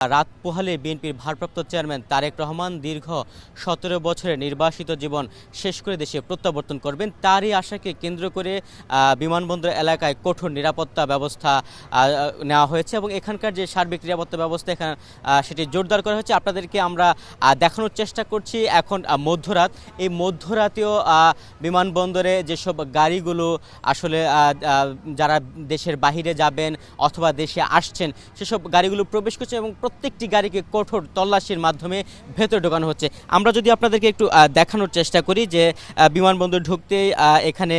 রাত পোহালে বিএনপির ভারপ্রাপ্ত চেয়ারম্যান তারেক রহমান দীর্ঘ ১৭ বছরের নির্বাসিত জীবন শেষ করে দেশে প্রত্যাবর্তন করবেন। তারই আশাকে কেন্দ্র করে বিমানবন্দর এলাকায় কঠোর নিরাপত্তা ব্যবস্থা নেওয়া হয়েছে এবং এখানকার যে সার্বিক নিরাপত্তা ব্যবস্থা এখানে সেটি জোরদার করা হয়েছে। আপনাদেরকে আমরা দেখানোর চেষ্টা করছি। এখন মধ্যরাত, এই মধ্যরাতেও বিমানবন্দরে যেসব গাড়িগুলো আসলে যারা দেশের বাহিরে যাবেন অথবা দেশে আসছেন সেসব গাড়িগুলো প্রবেশ করছে এবং প্রত্যেকটি গাড়িকে কঠোর তল্লাশির মাধ্যমে ভেতরে ঢোকানো হচ্ছে। আমরা যদি আপনাদেরকে একটু দেখানোর চেষ্টা করি যে বিমানবন্দর ঢুকতেই এখানে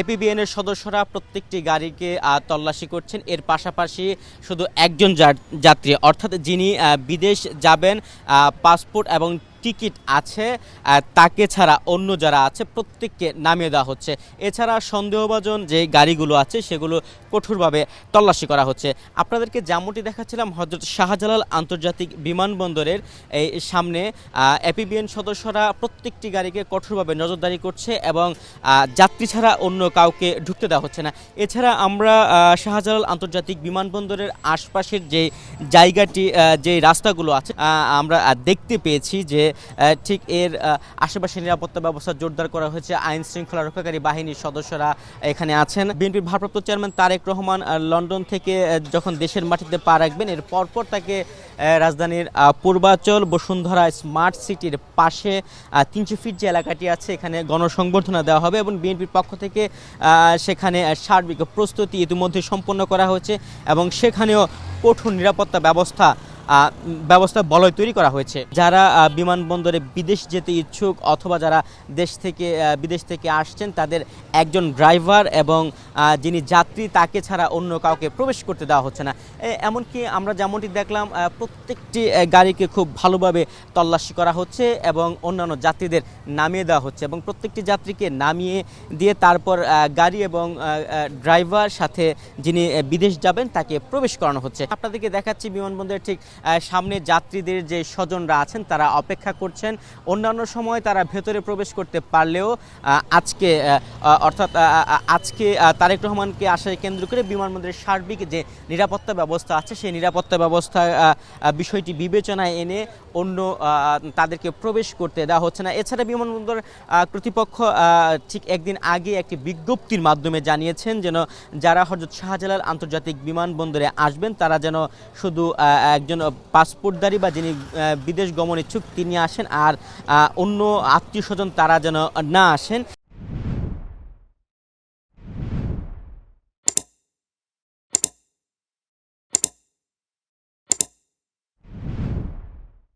এপিবিএনের সদস্যরা প্রত্যেকটি গাড়িকে তল্লাশি করছেন। এর পাশাপাশি শুধু একজন যাত্রী অর্থাৎ যিনি বিদেশ যাবেন, পাসপোর্ট এবং টিকিট আছে তাকে ছাড়া অন্য যারা আছে প্রত্যেককে নামিয়ে দেওয়া হচ্ছে। এছাড়া সন্দেহভাজন যে গাড়িগুলো আছে সেগুলো কঠোরভাবে তল্লাশি করা হচ্ছে। আপনাদেরকে যেমনটি দেখাচ্ছিলাম হযরত শাহজালাল আন্তর্জাতিক বিমানবন্দরের এই সামনে এপিবিএন সদস্যরা প্রত্যেকটি গাড়িকে কঠোরভাবে নজরদারি করছে এবং যাত্রী ছাড়া অন্য কাউকে ঢুকতে দেওয়া হচ্ছে না। এছাড়া আমরা শাহজালাল আন্তর্জাতিক বিমানবন্দরের আশপাশের যে জায়গাটি, যে রাস্তাগুলো আছে আমরা দেখতে পেয়েছি যে ঠিক এর আশেপাশে নিরাপত্তা ব্যবস্থা জোরদার করা হয়েছে। আইন শৃঙ্খলা রক্ষাকারী বাহিনীর সদস্যরা এখানে আছেন। বিএনপির ভারপ্রাপ্ত চেয়ারম্যান তারেক রহমান লন্ডন থেকে যখন দেশের মাটিতে পা রাখবেন এর পরপর তাকে রাজধানীর পূর্বাচল বসুন্ধরা স্মার্ট সিটির পাশে ৩০০ ফিট যে এলাকাটি আছে এখানে গণসংবর্ধনা দেওয়া হবে এবং বিএনপির পক্ষ থেকে সেখানে সার্বিক প্রস্তুতি ইতিমধ্যে সম্পন্ন করা হয়েছে এবং সেখানেও কঠোর নিরাপত্তা ব্যবস্থা বলয় তৈরি করা হয়েছে। যারা বিমানবন্দরে বিদেশ যেতে ইচ্ছুক অথবা যারা বিদেশ থেকে আসছেন তাদের একজন ড্রাইভার এবং যিনি যাত্রী তাকে ছাড়া অন্য কাউকে প্রবেশ করতে দেওয়া হচ্ছে না। এমনকি আমরা যেমনটি দেখলাম প্রত্যেকটি গাড়িকে খুব ভালোভাবে তল্লাশি করা হচ্ছে এবং অন্যান্য যাত্রীদের নামিয়ে দেওয়া হচ্ছে এবং প্রত্যেকটি যাত্রীকে নামিয়ে দিয়ে তারপর গাড়ি এবং ড্রাইভার সাথে যিনি বিদেশ যাবেন তাকে প্রবেশ করানো হচ্ছে। আপনাদেরকে দেখাচ্ছি বিমানবন্দরের ঠিক সামনে যাত্রীদের যে স্বজনরা আছেন তারা অপেক্ষা করছেন। অন্যান্য সময় তারা ভেতরে প্রবেশ করতে পারলেও আজকে তারেক রহমানকে আসায় কেন্দ্র করে বিমানবন্দরের সার্বিক যে নিরাপত্তা ব্যবস্থা আছে সেই নিরাপত্তা ব্যবস্থা বিষয়টি বিবেচনায় এনে অন্য তাদেরকে প্রবেশ করতে দেওয়া হচ্ছে না। এছাড়া বিমানবন্দর কর্তৃপক্ষ ঠিক একদিন আগে একটি বিজ্ঞপ্তির মাধ্যমে জানিয়েছেন যেন যারা হযরত শাহজালাল আন্তর্জাতিক বিমানবন্দরে আসবেন তারা যেন শুধু একজন পাসপোর্টধারী বা যিনি বিদেশ গমন ইচ্ছুক তিনি আসেন, আর অন্য আত্মীয় স্বজন তারা যেন না আসেন।